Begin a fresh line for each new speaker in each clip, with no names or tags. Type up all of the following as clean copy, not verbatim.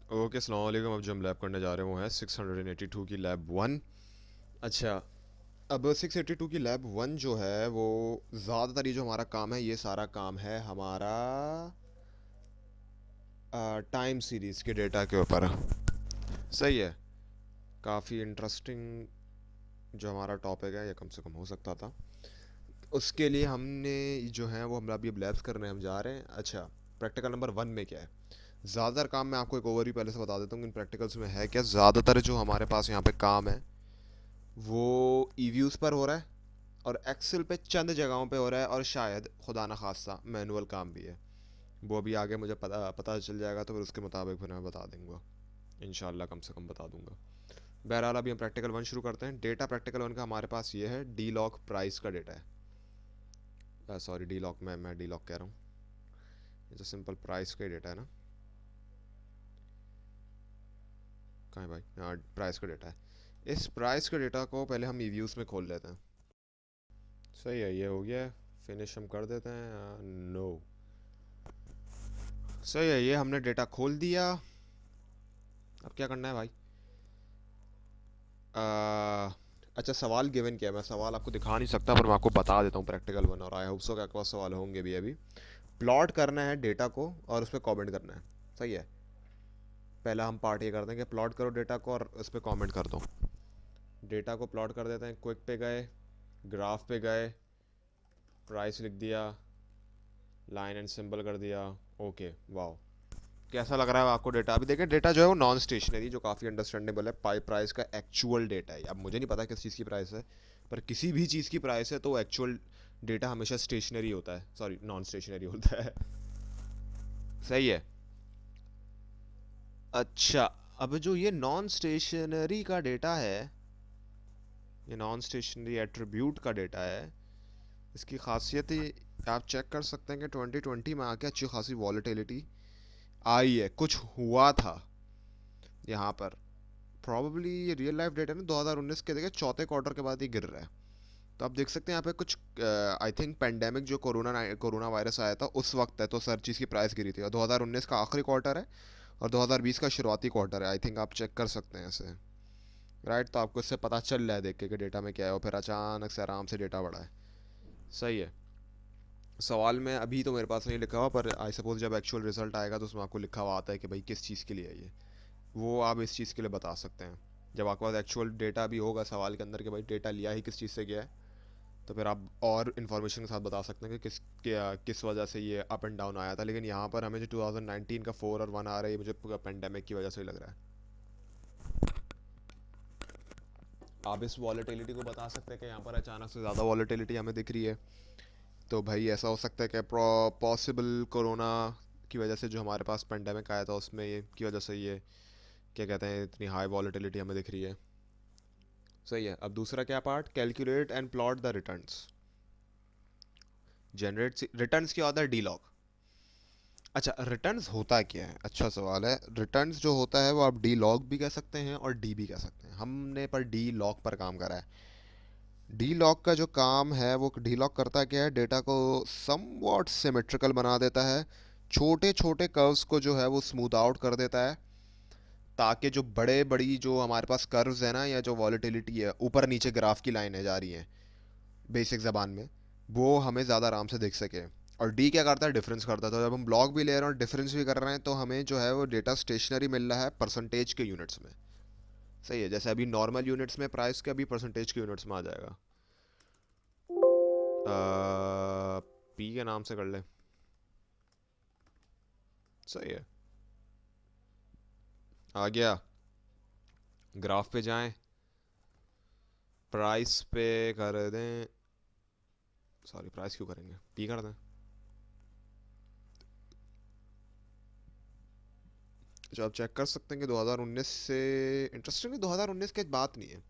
Okay, अस्सलाम वालेकुम। अब जो हम लैब करने जा रहे हैं वो है 682 की लैब वन। अच्छा, अब 682 की लैब वन जो है वो ज़्यादातर ये जो हमारा काम है, ये सारा काम है हमारा टाइम सीरीज़ के डेटा के ऊपर। सही है। काफ़ी इंटरेस्टिंग जो हमारा टॉपिक है, ये कम से कम हो सकता था। उसके लिए हमने जो है वो हम अभी लैब्स करने हम जा रहे हैं। अच्छा, प्रैक्टिकल नंबर वन में क्या है? ज़्यादातर काम मैं आपको एक ओवरव्यू पहले से बता देता हूँ कि इन प्रैक्टिकल्स में है क्या। ज़्यादातर जो हमारे पास यहाँ पे काम है वो ईव्यूज़ पर हो रहा है, और एक्सेल पे चंद जगहों पे हो रहा है, और शायद खुदा न खास्ता मैनुअल काम भी है। वो अभी आगे मुझे पता चल जाएगा, तो फिर उसके मुताबिक फिर मैं बता दूंगा। इंशाल्लाह कम से कम बता दूंगा। बहरहाल अभी हम प्रैक्टिकल वन शुरू करते हैं। डेटा प्रैक्टिकल वन का हमारे पास ये है, डी लॉग प्राइस का डेटा है। सॉरी, डी लॉग मैं डी लॉग कह रहा हूँ। ये तो सिंपल प्राइस का डेटा है ना। कहाँ है भाई? हाँ, प्राइस का डेटा है। इस प्राइस के डेटा को पहले हम ईव्यूज़ में खोल लेते हैं। सही है, ये हो गया है। फिनिश हम कर देते हैं। नो, सही है, ये हमने डेटा खोल दिया। अब क्या करना है भाई? अच्छा, सवाल गिवन किया है। मैं सवाल आपको दिखा नहीं सकता, पर मैं आपको बता देता हूँ प्रैक्टिकल वन, और आई होप सो कि आपके पास सवाल होंगे भी अभी। प्लॉट करना है डेटा को और उस पर कॉमेंट करना है। सही है। पहला हम पार्ट ये कर देंगे, प्लॉट करो डेटा को और उस पर कॉमेंट कर दो। डेटा को प्लॉट कर देते हैं। क्विक पे गए, ग्राफ पे गए, प्राइस लिख दिया, लाइन एंड सिंबल कर दिया। Okay, wow. कैसा लग रहा है आपको डेटा? अभी देखें, डेटा जो है वो नॉन स्टेशनरी, जो काफ़ी अंडरस्टैंडेबल है। प्राइस का एक्चुअल डेटा है। अब मुझे नहीं पता किस चीज़ की प्राइस है, पर किसी भी चीज़ की प्राइस है तो एक्चुअल डेटा हमेशा स्टेशनरी होता है, सॉरी नॉन स्टेशनरी होता है। सही है। अच्छा, अब जो ये नॉन स्टेशनरी का डेटा है, ये नॉन स्टेशनरी एट्रीब्यूट का डेटा है, इसकी खासियत ये आप चेक कर सकते हैं कि 2020 में आके अच्छी खासी वॉलेटिलिटी आई है, कुछ हुआ था यहाँ पर। प्रॉब्ली ये रियल लाइफ डेटा ना 2019 के देखिए चौथे क्वार्टर के बाद ही गिर रहा है। तो आप देख सकते हैं यहाँ पे कुछ, आई थिंक पेंडेमिक जो कोरोना वायरस आया था उस वक्त है, तो हर चीज़ की प्राइस गिरी थी। और 2019 का आखिरी क्वार्टर है और 2020 का शुरुआती क्वार्टर है। आई थिंक आप चेक कर सकते हैं ऐसे। राइट, तो आपको इससे पता चल रहा है देख के कि डेटा में क्या है, और फिर अचानक से आराम से डेटा बढ़ा है। सही है। सवाल में अभी तो मेरे पास नहीं लिखा हुआ, पर आई सपोज जब एक्चुअल रिजल्ट आएगा तो उसमें आपको लिखा हुआ आता है कि भाई किस चीज़ के लिए है ये। वो आप इस चीज़ के लिए बता सकते हैं। जब आपके पास एक्चुअल डेटा भी होगा सवाल के अंदर कि भाई डेटा लिया ही किस चीज़ से गया है, तो फिर आप और इन्फॉर्मेशन के साथ बता सकते हैं कि किस वजह से ये अप एंड डाउन आया था। लेकिन यहाँ पर हमें जो 2019 का 4 और 1 आ रहा है, ये मुझे पेंडेमिक की वजह से ही लग रहा है। आप इस वॉलेटिलिटी को बता सकते हैं कि यहाँ पर अचानक से ज़्यादा वॉलेटिलिटी हमें दिख रही है, तो भाई ऐसा हो सकता है कि पॉसिबल कोरोना की वजह से जो हमारे पास पेंडेमिक आया था उसमें ये की वजह से ये क्या कहते हैं, इतनी हाई वॉलेटिलिटी हमें दिख रही है। सही है। अब दूसरा क्या part? Calculate and plot the returns. Generate returns क्या होता है? D log. अच्छा, रिटर्न्स होता क्या है? अच्छा सवाल है। रिटर्न्स जो होता है वो आप डी लॉग भी कह सकते हैं और डी भी कह सकते हैं। हमने पर डी लॉग पर काम करा है। डी लॉग का जो काम है वो डी लॉग करता क्या है, डेटा को समवॉट सिमेट्रिकल बना देता है। छोटे छोटे कर्व्स को जो है वो स्मूथ आउट कर देता है, ताकि जो बड़े बड़ी जो हमारे पास कर्व्स है ना, या जो वॉलेटिलिटी है, ऊपर नीचे ग्राफ की लाइनें जा रही हैं बेसिक ज़बान में, वो हमें ज़्यादा आराम से दिख सके। और डी क्या करता है? डिफरेंस करता है। तो जब हम ब्लॉक भी ले रहे हैं और डिफरेंस भी कर रहे हैं, तो हमें जो है वो डेटा स्टेशनरी मिल रहा है परसेंटेज के यूनिट्स में। सही है। जैसे अभी नॉर्मल यूनिट्स में प्राइस का, अभी परसेंटेज के यूनिट्स में आ जाएगा। पी के नाम से कर ले। सही है। आ गया। ग्राफ पे जाएं, प्राइस पे कर दें। सॉरी, प्राइस क्यों करेंगे, पी कर दें। जो आप चेक कर सकते हैं कि 2019 से इंटरेस्टिंग, 2019 की बात नहीं है,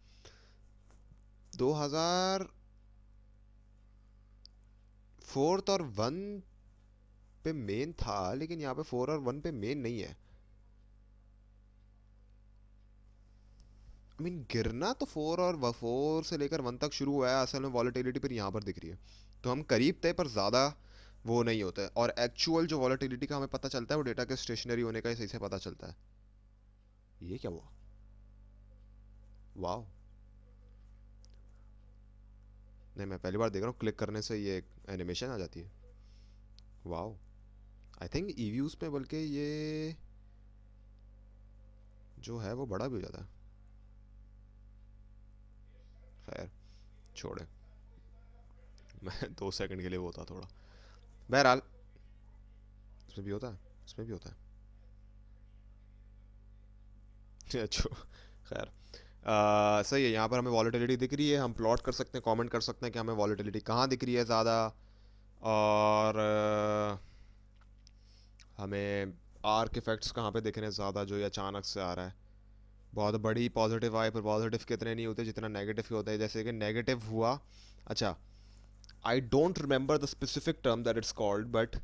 2004 और 1 पे मेन था, लेकिन यहाँ पे 4 और 1 पे मेन नहीं है। आई मीन गिरना तो 4 और 4 से लेकर 1 तक शुरू हुआ है, असल में वॉलेटिलिटी पर यहाँ पर दिख रही है। तो हम करीब थे, पर ज़्यादा वो नहीं होता है। और एक्चुअल जो वॉलेटिलिटी का हमें पता चलता है वो डेटा के स्टेशनरी होने का ही सही से पता चलता है। ये क्या हुआ? वाह, नहीं मैं पहली बार देख रहा हूँ क्लिक करने से ये एनिमेशन आ जाती है। वाह, आई थिंक ईव्यूज पे बल्कि ये जो है वो बड़ा भी हो जाता है। खैर छोड़े, मैं 2 सेकंड के लिए वो होता थोड़ा। बहरहाल इसमें भी होता है, इसमें भी होता है। अच्छा, खैर सही है। यहाँ पर हमें वॉलेटिलिटी दिख रही है, हम प्लॉट कर सकते हैं, कमेंट कर सकते हैं कि हमें वॉलेटिलिटी कहाँ दिख रही है ज़्यादा, और हमें आर्क इफेक्ट्स कहाँ पे दिख रहे हैं ज़्यादा, जो ये अचानक से आ रहा है। बहुत बड़ी पॉजिटिव आए पर पॉजिटिव कितने नहीं होते जितना नेगेटिव ही होता है। जैसे कि नेगेटिव हुआ, अच्छा I don't remember the specific term that it's called, but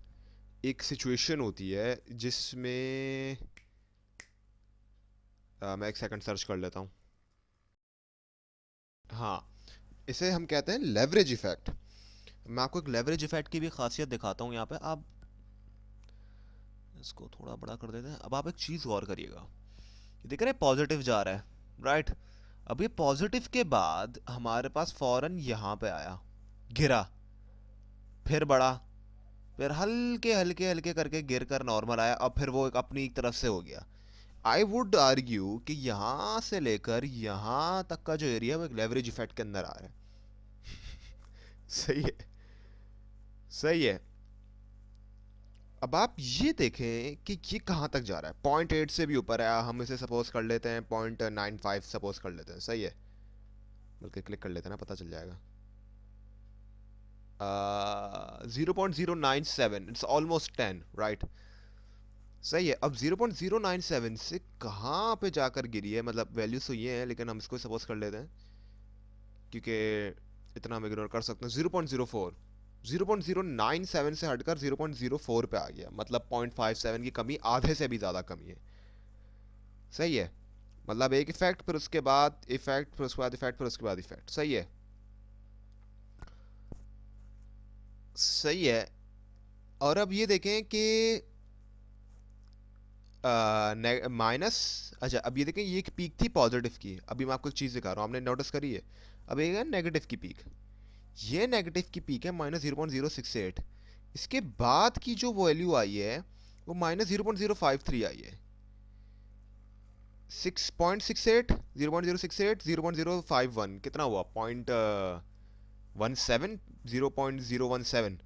एक सिचुएशन होती है जिसमें मैं एक सेकंड सर्च कर लेता हूँ। हाँ, इसे हम कहते हैं लेवरेज इफेक्ट। मैं आपको एक लेवरेज इफेक्ट की भी खासियत दिखाता हूँ। यहाँ पे आप इसको थोड़ा बड़ा कर देते हैं। अब आप एक चीज़ गौर करिएगा, ये देख रहे हैं पॉजिटिव जा रहा है, राइट। अब ये पॉजिटिव के बाद हमारे पास फौरन यहाँ पे आया, गिरा, फिर बढ़ा, फिर हल्के हल्के हल्के करके गिर कर नॉर्मल आया, अब फिर वो एक अपनी एक तरफ से हो गया। आई वुड आर्ग्यू कि यहाँ से लेकर यहाँ तक का जो एरिया है वो एक लेवरेज इफेक्ट के अंदर आ रहा है। सही है, सही है। अब आप ये देखें कि ये कहाँ तक जा रहा है। 0.8 से भी ऊपर है, हम इसे सपोज कर लेते हैं 0.95 सपोज कर लेते हैं, सही है। बल्कि क्लिक कर लेते हैं ना, पता चल जाएगा। 0.097, इट्स ऑलमोस्ट 10, राइट। सही है। अब 0.097 से कहाँ पे जाकर गिरी है, मतलब वैल्यूज तो ये है लेकिन हम इसको सपोज कर लेते हैं क्योंकि इतना हम इग्नोर कर सकते हैं। 0.04, 0.097 से हटकर 0.04 पे आ गया, मतलब 0.57 की कमी, आधे से भी ज़्यादा कमी है। सही है, मतलब एक इफेक्ट फिर उसके बाद इफेक्ट फिर उसके बाद इफेक्ट फिर उसके बाद इफेक्ट। सही है, सही है। और अब ये देखें कि माइनस, अच्छा अब ये देखें ये एक पीक थी पॉजिटिव की, अभी मैं आपको एक चीज़ दिखा रहा हूँ, आपने नोटिस करी है। अब ये है नेगेटिव की पीक, ये नेगेटिव की पीक है -0.068। इसके बाद की जो वैल्यू आई है वो -0.053 आई है। 6.68, 0.068, 0.051 कितना हुआ, 0.17, 0.017,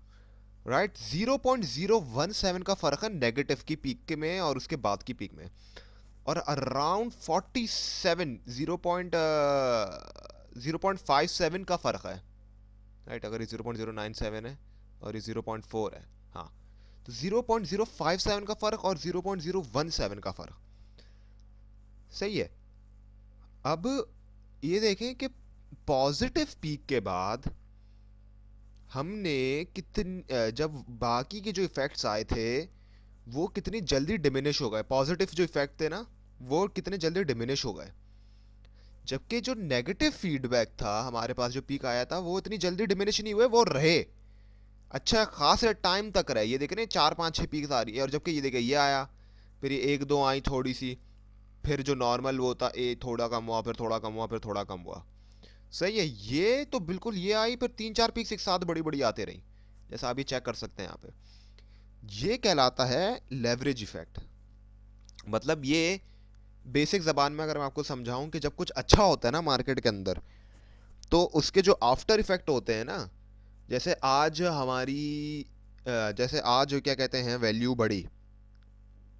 राइट। 0.017 का फर्क है नेगेटिव की पीक के में और उसके बाद की पीक में, और अराउंड 47, 0.57 का फर्क है, राइट। अगर ये 0.097 है और ये 0.4 है, हाँ, तो 0.057 का फर्क और 0.017 का फर्क। सही है। अब ये देखें कि पॉजिटिव पीक के बाद हमने जब बाकी के जो इफेक्ट्स आए थे वो कितनी जल्दी डिमिनिश हो गए, पॉजिटिव जो इफेक्ट थे ना वो कितने जल्दी डिमिनिश हो गए, जबकि जो नेगेटिव फीडबैक था हमारे पास जो पीक आया था वो इतनी जल्दी डिमिनिश नहीं हुए, वो रहे, अच्छा खास टाइम तक रहे। ये देख रहे हैं 4 5 6 पीक्स आ रही है, और जबकि ये देखे ये आया, फिर ये 1 2 आई थोड़ी सी, फिर जो नॉर्मल वो था ए थोड़ा कम हुआ, फिर थोड़ा कम हुआ, फिर थोड़ा कम हुआ। सही है, ये तो बिल्कुल ये आई, फिर 3 4 पीक्स एक साथ बड़ी बड़ी आते रही, जैसा अभी चेक कर सकते हैं यहाँ पे। ये कहलाता है लेवरेज इफेक्ट। मतलब ये बेसिक ज़बान में अगर मैं आपको समझाऊं कि जब कुछ अच्छा होता है ना मार्केट के अंदर, तो उसके जो आफ्टर इफेक्ट होते हैं ना, जैसे आज हमारी जैसे आज क्या कहते हैं वैल्यू बढ़ी,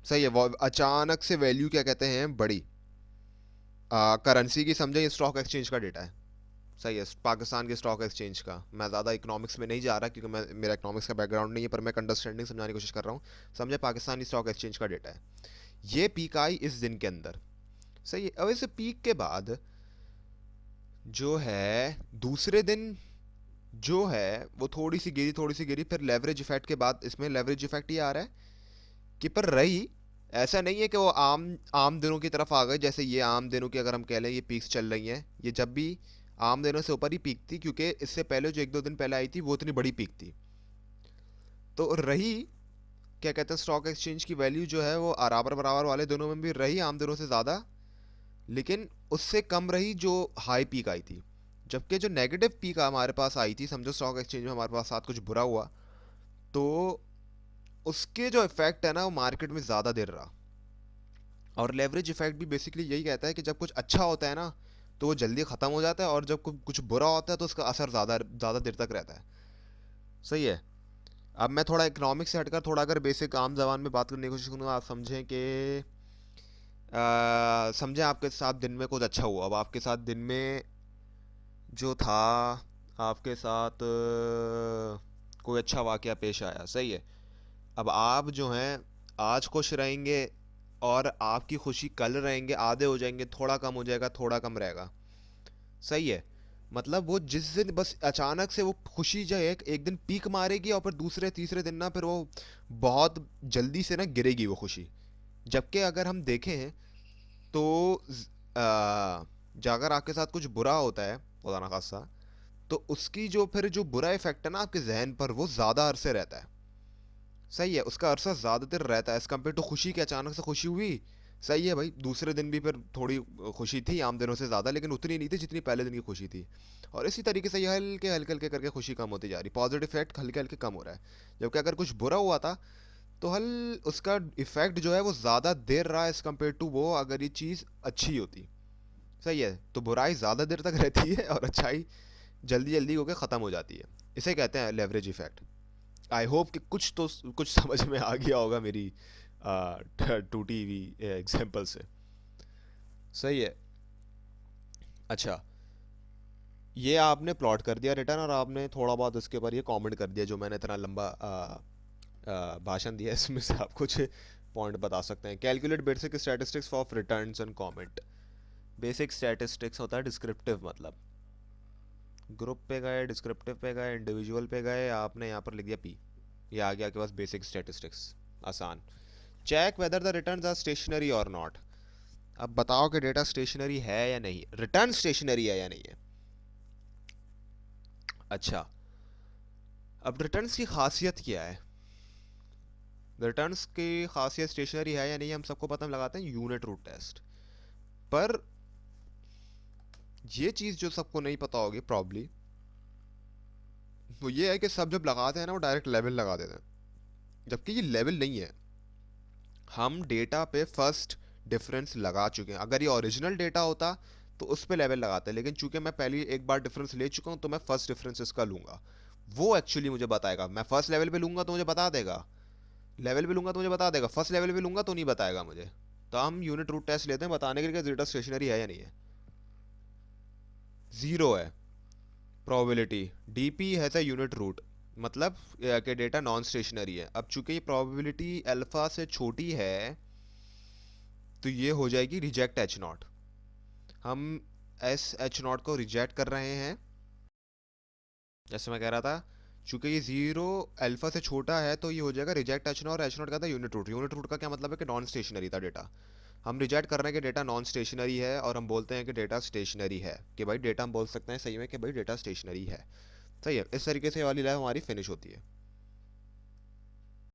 सही है, वो अचानक से वैल्यू क्या कहते हैं बढ़ी, करेंसी की, समझे ये स्टॉक एक्सचेंज का डेटा है। सही है, पाकिस्तान के स्टॉक एक्सचेंज का। मैं ज़्यादा इकोनॉमिक्स में नहीं जा रहा क्योंकि मेरा इकोनॉमिक्स का बैकग्राउंड नहीं है, पर मैं अंडरस्टैंडिंग समझाने की कोशिश कर रहा हूँ। समझे, पाकिस्तानी स्टॉक एक्सचेंज का डेटा है, ये पीक आई इस दिन के अंदर। सही है। अब इस पीक के बाद जो है दूसरे दिन जो है वो थोड़ी सी गिरी, थोड़ी सी गिरी, फिर लेवरेज इफेक्ट के बाद इसमें लेवरेज इफेक्ट ये आ रहा है कि पर रही, ऐसा नहीं है कि वो आम आम दिनों की तरफ आ गए। जैसे ये आम दिनों की अगर हम कह लें ये पीक्स चल रही हैं, ये जब भी आम दिनों से ऊपर ही पीक थी, क्योंकि इससे पहले जो 1 2 दिन पहले आई थी वो इतनी बड़ी पीक थी। तो रही क्या कहते हैं स्टॉक एक्सचेंज की वैल्यू जो है वो बराबर बराबर वाले दोनों में भी रही आम दिनों से ज़्यादा, लेकिन उससे कम रही जो हाई पीक आई थी। जबकि जो नेगेटिव पीक हमारे पास आई थी, समझो स्टॉक एक्सचेंज में हमारे पास साथ कुछ बुरा हुआ, तो उसके जो इफेक्ट है ना वो मार्केट में ज़्यादा देर रहा। और लेवरेज इफेक्ट भी बेसिकली यही कहता है कि जब कुछ अच्छा होता है ना तो वो जल्दी ख़त्म हो जाता है, और जब कुछ बुरा होता है तो उसका असर ज़्यादा ज़्यादा देर तक रहता है। सही है। अब मैं थोड़ा इकोनॉमिक्स से हटकर थोड़ा अगर बेसिक आम जबान में बात करने की कोशिश करूँगा, आप समझें कि समझें आपके साथ दिन में कुछ अच्छा हुआ। अब आपके साथ दिन में जो था, आपके साथ कोई अच्छा वाकया पेश आया, सही है। अब आप जो हैं आज खुश रहेंगे, और आपकी खुशी कल रहेंगे, आधे हो जाएंगे, थोड़ा कम हो जाएगा, थोड़ा कम रहेगा। सही है। मतलब वो जिस दिन बस अचानक से वो खुशी जो है एक दिन पीक मारेगी, और फिर दूसरे तीसरे दिन ना फिर वो बहुत जल्दी से ना गिरेगी वो खुशी। जबकि अगर हम देखें तो अगर आपके साथ कुछ बुरा होता है, खुदा ना खास्ता, तो उसकी जो फिर जो बुरा इफेक्ट है ना आपके जहन पर, वो ज़्यादा अरसे रहता है। सही है, उसका अरसा ज़्यादा देर रहता है एज़ कम्पेयर टू खुशी के अचानक से खुशी हुई। सही है भाई, दूसरे दिन भी फिर थोड़ी खुशी थी आम दिनों से ज़्यादा, लेकिन उतनी नहीं थी जितनी पहले दिन की खुशी थी। और इसी तरीके से ये हल्के हल्के हल्के करके खुशी कम होती जा रही, पॉजिटिव इफेक्ट हल्के हल्के कम हो रहा है। जबकि अगर कुछ बुरा हुआ था तो उसका इफेक्ट जो है वो ज़्यादा देर रहा एज़ कम्पेयर टू वो अगर ये चीज़ अच्छी होती। सही है, तो बुराई ज़्यादा देर तक रहती है और अच्छाई जल्दी जल्दी होकर ख़त्म हो जाती है। इसे कहते हैं लेवरेज इफेक्ट। आई होप कि कुछ समझ में आ गया होगा मेरी टूटी हुई एग्जाम्पल से। सही है। अच्छा, ये आपने प्लॉट कर दिया रिटर्न, और आपने थोड़ा बहुत उसके ऊपर ये कमेंट कर दिया, जो मैंने इतना लंबा भाषण दिया, इसमें से आप कुछ पॉइंट बता सकते हैं। Calculate basic statistics for returns and comment. Basic statistics होता है डिस्क्रिप्टिव, मतलब ग्रुप पे गए, डिस्क्रिप्टिव पे गए, इंडिविजुअल पे गए, आपने यहाँ पर लिख दिया पी, ये आ गया आपके पास बेसिक स्टैटिस्टिक्स। आसान। Check whether the returns are stationary और नॉट। अब बताओ कि डेटा स्टेशनरी है या नहीं, रिटर्न स्टेशनरी है या नहीं है। अच्छा, अब रिटर्न्स की खासियत क्या है। रिटर्न्स की खासियत स्टेशनरी है या नहीं हम सबको पता, हम लगाते हैं यूनिट रूट टेस्ट। पर ये चीज़ जो सबको नहीं पता होगी प्रॉब्ली, वो ये है कि सब जब लगाते हैं ना वो डायरेक्ट लेवल लगा देते हैं, जबकि ये लेवल नहीं है। हम डेटा पे फर्स्ट डिफरेंस लगा चुके हैं। अगर ये ओरिजिनल डेटा होता तो उस पे लेवल लगाते, लेकिन चूंकि मैं पहले एक बार डिफरेंस ले चुका हूं तो मैं फर्स्ट डिफरेंस इसका लूंगा। वो एक्चुअली मुझे बताएगा। मैं फर्स्ट लेवल पे लूंगा तो मुझे बता देगा, लेवल पे लूंगा तो मुझे बता देगा, फर्स्ट लेवल पे लूंगा तो नहीं बताएगा मुझे। तो हम यूनिट रूट टेस्ट लेते हैं बताने के लिए कि डेटा स्टेशनरी है या नहीं है। जीरो है probability, DP has a unit root, मतलब कि डेटा नॉन स्टेशनरी है। अब चूंकि ये प्रोबेबिलिटी अल्फा से छोटी है तो ये हो जाएगी रिजेक्ट एच नॉट। हम एस एच नॉट को रिजेक्ट कर रहे हैं। जैसे मैं कह रहा था, चूंकि ये जीरो अल्फा से छोटा है तो ये हो जाएगा रिजेक्ट एच नॉट, और एच नॉट का था यूनिट रूट। यूनिट रूट का क्या मतलब है कि नॉन स्टेशनरी था डेटा। हम रिजेक्ट कर रहे हैं कि डेटा नॉन स्टेशनरी है, और हम बोलते हैं कि डेटा स्टेशनरी है, कि भाई डेटा हम बोल सकते हैं सही में कि भाई डेटा स्टेशनरी है। सही है, इस तरीके से ये वाली लाइन हमारी फिनिश होती है।